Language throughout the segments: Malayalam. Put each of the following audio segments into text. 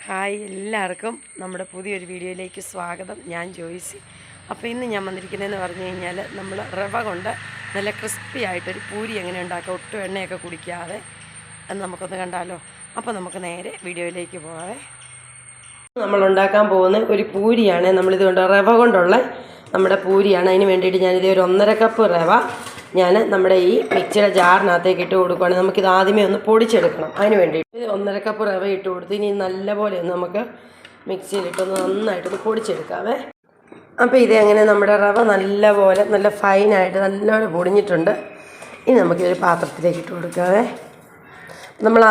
ഹായ് എല്ലാവർക്കും നമ്മുടെ പുതിയൊരു വീഡിയോയിലേക്ക് സ്വാഗതം. ഞാൻ ജോയ്സി. അപ്പോൾ ഇന്ന് ഞാൻ വന്നിരിക്കുന്നതെന്ന് പറഞ്ഞു കഴിഞ്ഞാൽ നമ്മൾ റവ കൊണ്ട് നല്ല ക്രിസ്പി ആയിട്ടൊരു പൂരി എങ്ങനെ ഉണ്ടാക്കുക, ഒട്ടും എണ്ണയൊക്കെ കുടിക്കാതെ എന്ന് നമുക്കൊന്ന് കണ്ടാലോ. അപ്പോൾ നമുക്ക് നേരെ വീഡിയോയിലേക്ക് പോകാവേ. നമ്മൾ ഉണ്ടാക്കാൻ പോകുന്ന ഒരു പൂരിയാണ്. നമ്മളിതുകൊണ്ട് റവ കൊണ്ടുള്ള നമ്മുടെ പൂരിയാണ്. അതിന് വേണ്ടിയിട്ട് ഞാനിത് ഒരു 1.5 കപ്പ് റവ ഞാൻ നമ്മുടെ ഈ മിക്സിയുടെ ജാറിനകത്തേക്ക് ഇട്ട് കൊടുക്കുകയാണ്. നമുക്കിത് ആദ്യമേ ഒന്ന് പൊടിച്ചെടുക്കണം. അതിന് വേണ്ടിയിട്ട് 1.5 കപ്പ് റവ ഇട്ട് കൊടുത്ത് ഇനി നല്ലപോലെ ഒന്ന് നമുക്ക് മിക്സിയിലിട്ടൊന്ന് നന്നായിട്ടൊന്ന് പൊടിച്ചെടുക്കാവേ. അപ്പോൾ ഇത് എങ്ങനെ നമ്മുടെ റവ നല്ലപോലെ നല്ല ഫൈനായിട്ട് നല്ലപോലെ പൊടിഞ്ഞിട്ടുണ്ട്. ഇനി നമുക്കിതൊരു പാത്രത്തിലേക്ക് ഇട്ട് കൊടുക്കാവേ. നമ്മൾ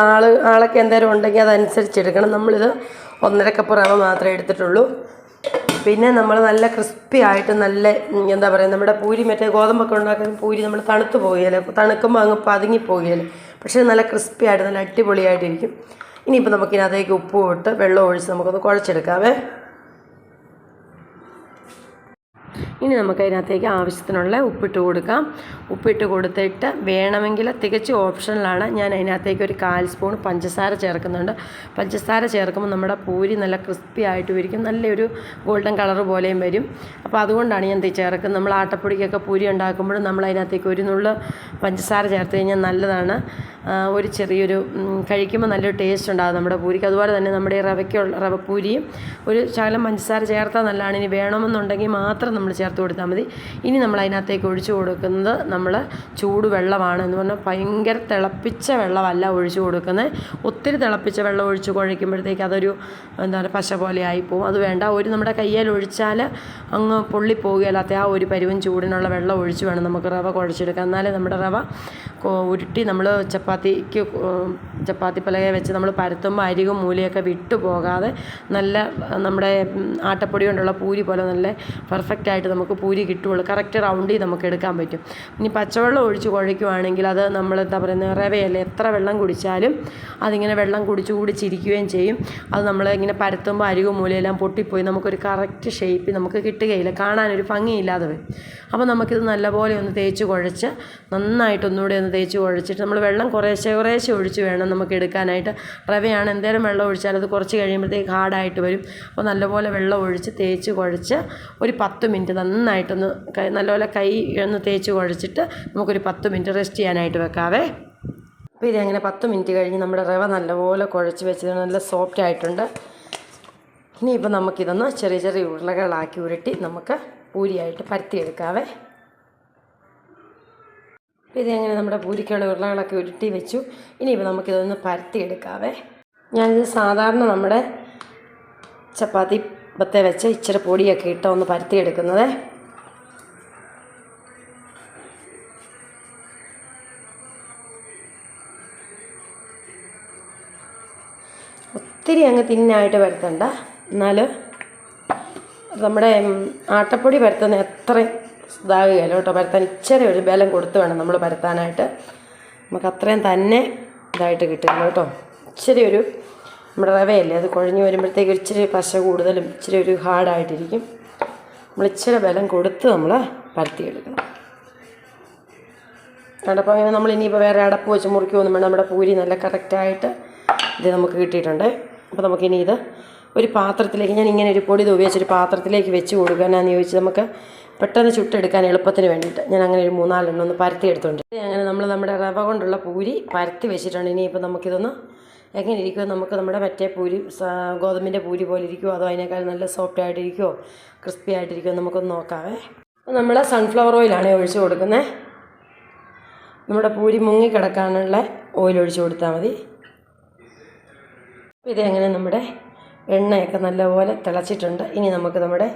ആളൊക്കെ എന്തേലും ഉണ്ടെങ്കിൽ അതനുസരിച്ചെടുക്കണം. നമ്മളിത് 1.5 കപ്പ് റവ മാത്രമേ എടുത്തിട്ടുള്ളൂ. പിന്നെ നമ്മൾ നല്ല ക്രിസ്പി ആയിട്ട് നല്ല എന്താ പറയുക, നമ്മുടെ പൂരി മറ്റേ ഗോതമ്പൊക്കെ ഉണ്ടാക്കുന്ന പൂരി നമ്മൾ തണുത്ത് പോകുകയില്ല, തണുക്കുമ്പോൾ അങ്ങ് പതുങ്ങി പോകുകയില്ല. പക്ഷേ നല്ല ക്രിസ്പി ആയിട്ട് നല്ല അടിപൊളിയായിട്ടിരിക്കും. ഇനിയിപ്പോൾ നമുക്കിനകത്തേക്ക് ഉപ്പ് ഇട്ട് വെള്ളം ഒഴിച്ച് നമുക്കൊന്ന് കുഴച്ചെടുക്കാവേ. ഇനി നമുക്കതിനകത്തേക്ക് ആവശ്യത്തിനുള്ള ഉപ്പിട്ട് കൊടുക്കാം. ഉപ്പിട്ട് കൊടുത്തിട്ട് വേണമെങ്കിൽ തികച്ചും ഓപ്ഷണലാണ്. ഞാൻ അതിനകത്തേക്ക് ഒരു 1/4 സ്പൂൺ പഞ്ചസാര ചേർക്കുന്നുണ്ട്. പഞ്ചസാര ചേർക്കുമ്പോൾ നമ്മുടെ പൂരി നല്ല ക്രിസ്പി ആയിട്ട് വരും, നല്ലൊരു ഗോൾഡൻ കളർ പോലെയും വരും. അപ്പോൾ അതുകൊണ്ടാണ് ഞാൻ ചേർക്കുന്നത്. നമ്മൾ ആട്ടപ്പൊടിക്കൊക്കെ പൂരി ഉണ്ടാക്കുമ്പോഴും നമ്മൾ അതിനകത്തേക്ക് ഒരു നുള്ള് പഞ്ചസാര ചേർത്ത് കഴിഞ്ഞാൽ നല്ലതാണ്. ഒരു ചെറിയൊരു കഴിക്കുമ്പോൾ നല്ലൊരു ടേസ്റ്റ് ഉണ്ടാകും നമ്മുടെ പൂരിക്ക്. അതുപോലെ തന്നെ നമ്മുടെ ഈ റവ പൂരിയും ഒരു ശകലം പഞ്ചസാര ചേർത്താൽ നല്ലതാണ്. ഇനി വേണമെന്നുണ്ടെങ്കിൽ മാത്രം നമ്മൾ ചേർത്ത് കൊടുത്താൽ മതി. ഇനി നമ്മൾ അതിനകത്തേക്ക് ഒഴിച്ചു കൊടുക്കുന്നത് നമ്മൾ ചൂട് വെള്ളമാണ്. എന്ന് പറഞ്ഞാൽ ഭയങ്കര തിളപ്പിച്ച വെള്ളമല്ല ഒഴിച്ചു കൊടുക്കുന്നത്. ഒത്തിരി തിളപ്പിച്ച വെള്ളം ഒഴിച്ച് കുഴയ്ക്കുമ്പോഴത്തേക്ക് അതൊരു എന്താ പറയുക പശ പോലെ ആയിപ്പോവും. അത് വേണ്ട. ഒരു നമ്മുടെ കയ്യിൽ ഒഴിച്ചാൽ അങ്ങ് പൊള്ളിപ്പോവുകയല്ലാത്ത ആ ഒരു പരുവൻ ചൂടിനുള്ള വെള്ളം ഒഴിച്ച് വേണം നമുക്ക് റവ കുഴച്ചെടുക്കാം. എന്നാലേ നമ്മുടെ റവ ഉരുട്ടി നമ്മൾ ചപ്പാത്തി പലകയെ വെച്ച് നമ്മൾ പരത്തുമ്പോൾ അരികും മൂലയൊക്കെ വിട്ടു പോകാതെ നല്ല നമ്മുടെ ആട്ടപ്പൊടി കൊണ്ടുള്ള പൂരി പോലെ നല്ല പെർഫെക്റ്റായിട്ട് നമുക്ക് പൂരി കിട്ടുകയുള്ളൂ. കറക്റ്റ് റൗണ്ടിൽ നമുക്ക് എടുക്കാൻ പറ്റും. ഇനി പച്ചവെള്ളം ഒഴിച്ച് കുഴയ്ക്കുവാണെങ്കിൽ അത് നമ്മൾ എന്താ പറയുന്നത്, റവയല്ലേ, എത്ര വെള്ളം കുടിച്ചാലും അതിങ്ങനെ വെള്ളം കുടിച്ചിരിക്കുകയും ചെയ്യും. അത് നമ്മൾ ഇങ്ങനെ പരത്തുമ്പോൾ അരികും മൂലയെല്ലാം പൊട്ടിപ്പോയി നമുക്കൊരു കറക്റ്റ് ഷേപ്പിൽ നമുക്ക് കിട്ടുകയില്ല, കാണാനൊരു ഭംഗിയില്ലാതെ വരും. അപ്പോൾ നമുക്കിത് നല്ലപോലെ ഒന്ന് തേച്ച് കുഴച്ച് നന്നായിട്ടൊന്നുകൂടെ ഒന്ന് തേച്ച് കുഴച്ചിട്ട് നമ്മൾ വെള്ളം കുറേശ്ശെ ഒഴിച്ച് വേണം നമുക്ക് എടുക്കാനായിട്ട്. റവയാണ്, എന്തേലും വെള്ളം ഒഴിച്ചാൽ അത് കുറച്ച് കഴിയുമ്പോഴത്തേക്ക് ഹാർഡായിട്ട് വരും. അപ്പോൾ നല്ലപോലെ വെള്ളം ഒഴിച്ച് തേച്ച് കുഴച്ച് ഒരു 10 മിനിറ്റ് നന്നായിട്ടൊന്ന് നല്ലപോലെ കൈ ഒന്ന് തേച്ച് കുഴച്ചിട്ട് നമുക്കൊരു 10 മിനിറ്റ് റെസ്റ്റ് ചെയ്യാനായിട്ട് വെക്കാവേ. അപ്പോൾ ഇതങ്ങനെ 10 മിനിറ്റ് കഴിഞ്ഞ് നമ്മുടെ റവ നല്ലപോലെ കുഴച്ച് വെച്ചത് നല്ല സോഫ്റ്റ് ആയിട്ടുണ്ട്. ഇനിയിപ്പോൾ നമുക്കിതൊന്ന് ചെറിയ ചെറിയ ഉരുളകളാക്കി ഉരുട്ടി നമുക്ക് പൂരിയായിട്ട് പരത്തിയെടുക്കാവേ. ഇതെങ്ങനെ നമ്മുടെ പൂരിക്കുള്ള ഉരുളകളൊക്കെ ഉരുട്ടി വെച്ചു. ഇനിയിപ്പോൾ നമുക്കിതൊന്ന് പരത്തിയെടുക്കാവേ. ഞാനിത് സാധാരണ നമ്മുടെ ചപ്പാത്തി ബത്തെ വെച്ച് ഇച്ചിരി പൊടിയൊക്കെ ഇട്ട് ഒന്ന് പരത്തിയെടുക്കുന്നത്. ഒത്തിരി അങ്ങ് തിന്നായിട്ട് പരത്തണ്ട, എന്നാൽ നമ്മുടെ ആട്ടപ്പൊടി പരത്തുന്ന എത്രയും ഇതാകുകയല്ലോ കേട്ടോ. പരത്താൻ ഇച്ചിരി ഒരു ബലം കൊടുത്ത് വേണം നമ്മൾ പരത്താനായിട്ട്. നമുക്ക് അത്രയും തന്നെ ഇതായിട്ട് കിട്ടില്ല കേട്ടോ. ഇച്ചിരി ഒരു നമ്മുടെ റവയല്ലേ, അത് കുഴഞ്ഞ് വരുമ്പോഴത്തേക്ക് ഇച്ചിരി പശ കൂടുതലും ഇച്ചിരി ഒരു ഹാർഡായിട്ടിരിക്കും. നമ്മൾ ഇച്ചിരി ബലം കൊടുത്ത് നമ്മൾ പരത്തിയെടുക്കണം. അടപ്പം അങ്ങനെ നമ്മൾ ഇനിയിപ്പോൾ വേറെ അടപ്പ് വെച്ച് മുറിക്കുകയൊന്നും വേണം. നമ്മുടെ പൂരി നല്ല കറക്റ്റായിട്ട് ഇത് നമുക്ക് കിട്ടിയിട്ടുണ്ട്. അപ്പോൾ നമുക്കിനി ഇത് ഒരു പാത്രത്തിലേക്ക്, ഞാൻ ഇങ്ങനെ ഒരു പൊടി ഉപയോഗിച്ചൊരു പാത്രത്തിലേക്ക് വെച്ച് കൊടുക്കാനാന്ന് ചോദിച്ചാൽ നമുക്ക് പെട്ടെന്ന് ചുട്ടെടുക്കാൻ എളുപ്പത്തിന് വേണ്ടിയിട്ട് ഞാൻ അങ്ങനെ ഒരു 3-4 എണ്ണം ഒന്ന് പരത്തി എടുത്തുകൊണ്ട് അങ്ങനെ നമ്മൾ നമ്മുടെ റവ കൊണ്ടുള്ള പൂരി പരത്തി വെച്ചിട്ടുണ്ട്. ഇനിയിപ്പോൾ നമുക്കിതൊന്ന് എങ്ങനെ ഇരിക്കുമോ, നമുക്ക് നമ്മുടെ മറ്റേ പൂരി ഗോതമ്പിൻ്റെ പൂരി പോലെ ഇരിക്കുമോ, അതോ അതിനേക്കാൾ നല്ല സോഫ്റ്റ് ആയിട്ടിരിക്കുമോ ക്രിസ്പി ആയിട്ടിരിക്കുമോ നമുക്കൊന്ന് നോക്കാവേ. അപ്പോൾ നമ്മൾ സൺഫ്ലവർ ഓയിലാണ് ഒഴിച്ച് കൊടുക്കുന്നത്. നമ്മുടെ പൂരി മുങ്ങിക്കിടക്കാനുള്ള ഓയിൽ ഒഴിച്ച് കൊടുത്താൽ മതി. ഇതെങ്ങനെ നമ്മുടെ എണ്ണയൊക്കെ നല്ലപോലെ തിളച്ചിട്ടുണ്ട്. ഇനി നമുക്ക് നമ്മുടെ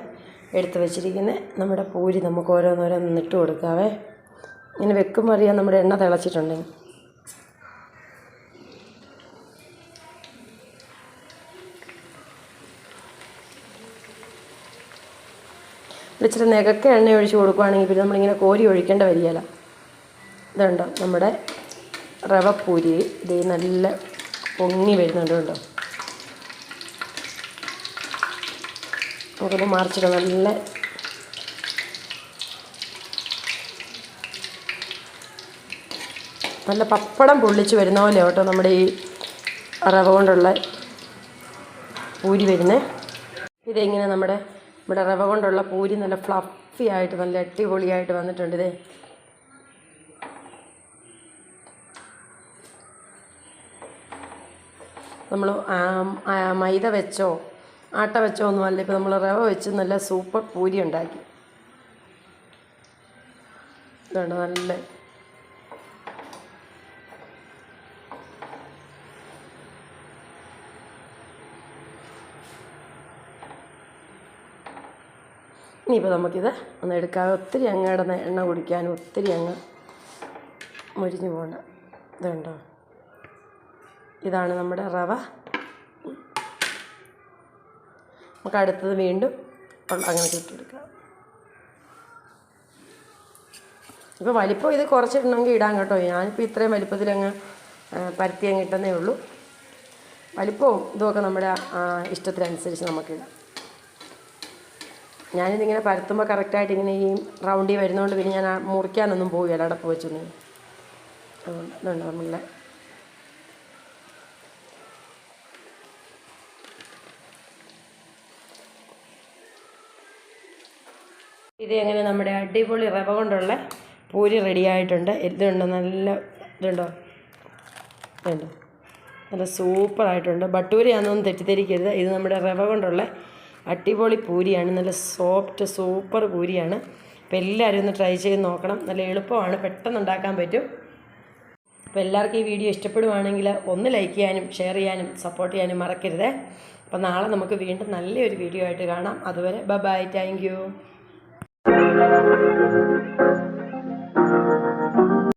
എടുത്ത് വെച്ചിരിക്കുന്ന നമ്മുടെ പൂരി നമുക്ക് ഓരോന്നോരോന്ന് ഇട്ട് കൊടുക്കാവേ. ഇങ്ങനെ വെക്കുമ്പോൾ അറിയാം നമ്മുടെ എണ്ണ തിളച്ചിട്ടുണ്ടെങ്കിൽ. ഇച്ചിരി നെകക്കെ എണ്ണ ഒഴിച്ച് കൊടുക്കുകയാണെങ്കിൽ പിന്നെ നമ്മളിങ്ങനെ കോരി ഒഴിക്കേണ്ട വരികയില്ല. ഇതുണ്ടോ നമ്മുടെ റവ പൂരി ഇത് നല്ല പൊങ്ങി വരുന്നുണ്ട് കേട്ടോ. നമുക്കൊന്ന് മറിച്ചിട്ട് നല്ല പപ്പടം പൊള്ളിച്ച് വരുന്ന പോലെ കേട്ടോ നമ്മുടെ ഈ റവ കൊണ്ടുള്ള പൂരി വരുന്നത്. ഇതെങ്ങനെ നമ്മുടെ റവ കൊണ്ടുള്ള പൂരി നല്ല ഫ്ലഫി ആയിട്ട് നല്ല അടിപൊളിയായിട്ട് വന്നിട്ടുണ്ട്. ഇതേ നമ്മൾ മൈദ വെച്ചോ ആട്ട വെച്ചോ ഒന്നുമല്ല, ഇപ്പോൾ നമ്മൾ റവ വെച്ച് നല്ല സൂപ്പർ പൂരി ഉണ്ടാക്കി. ഇതുണ്ട് നല്ല ഇനിയിപ്പോൾ നമുക്കിത് ഒന്ന് എടുക്കാതെ ഒത്തിരി അങ്ങ് എണ്ണ കുടിക്കാനും ഒത്തിരി അങ്ങ് മുരിഞ്ഞു പോകണ്ട. ഇതുണ്ടോ, ഇതാണ് നമ്മുടെ റവ. നമുക്ക് അടുത്തത് വീണ്ടും അങ്ങനെ ചുട്ടെടുക്കാം. ഇപ്പോൾ വലിപ്പം ഇത് കുറച്ചിടണമെങ്കിൽ ഇടാൻ കേട്ടോ. ഞാനിപ്പോൾ ഇത്രയും വലിപ്പത്തിലങ്ങ് പരത്തി അങ്ങ് ഇട്ടെന്നേ ഉള്ളൂ. വലിപ്പവും ഇതുമൊക്കെ നമ്മുടെ ഇഷ്ടത്തിനനുസരിച്ച് നമുക്കിടാം. ഞാനിതിങ്ങനെ പരത്തുമ്പോൾ കറക്റ്റായിട്ട് ഇങ്ങനെ ഈ റൗണ്ടിൽ വരുന്നതുകൊണ്ട് പിന്നെ ഞാൻ മുറിക്കാനൊന്നും പോവുകയില്ല അടപ്പ് വെച്ചൊന്നും. ഇതുണ്ട് നമ്മളുടെ ഇത് എങ്ങനെ നമ്മുടെ അടിപൊളി റവ കൊണ്ടുള്ള പൂരി റെഡി ആയിട്ടുണ്ട്. ഇതുണ്ടോ, നല്ല ഇതുണ്ടോ, നല്ല സൂപ്പറായിട്ടുണ്ട്. ബട്ടൂരയാണെന്നൊന്നും തെറ്റിദ്ധരിക്കരുത്. ഇത് നമ്മുടെ റവ കൊണ്ടുള്ള അടിപൊളി പൂരിയാണ്. നല്ല സോഫ്റ്റ് സൂപ്പർ പൂരിയാണ്. അപ്പോൾ എല്ലാവരും ഒന്ന് ട്രൈ ചെയ്ത് നോക്കണം. നല്ല എളുപ്പമാണ്, പെട്ടെന്ന് ഉണ്ടാക്കാൻ പറ്റും. അപ്പോൾ എല്ലാവർക്കും ഈ വീഡിയോ ഇഷ്ടപ്പെടുവാണെങ്കിൽ ഒന്ന് ലൈക്ക് ചെയ്യാനും ഷെയർ ചെയ്യാനും സപ്പോർട്ട് ചെയ്യാനും മറക്കരുത്. അപ്പോൾ നാളെ നമുക്ക് വീണ്ടും നല്ലൊരു വീഡിയോ ആയിട്ട് കാണാം. അതുവരെ ബൈ, താങ്ക് യു.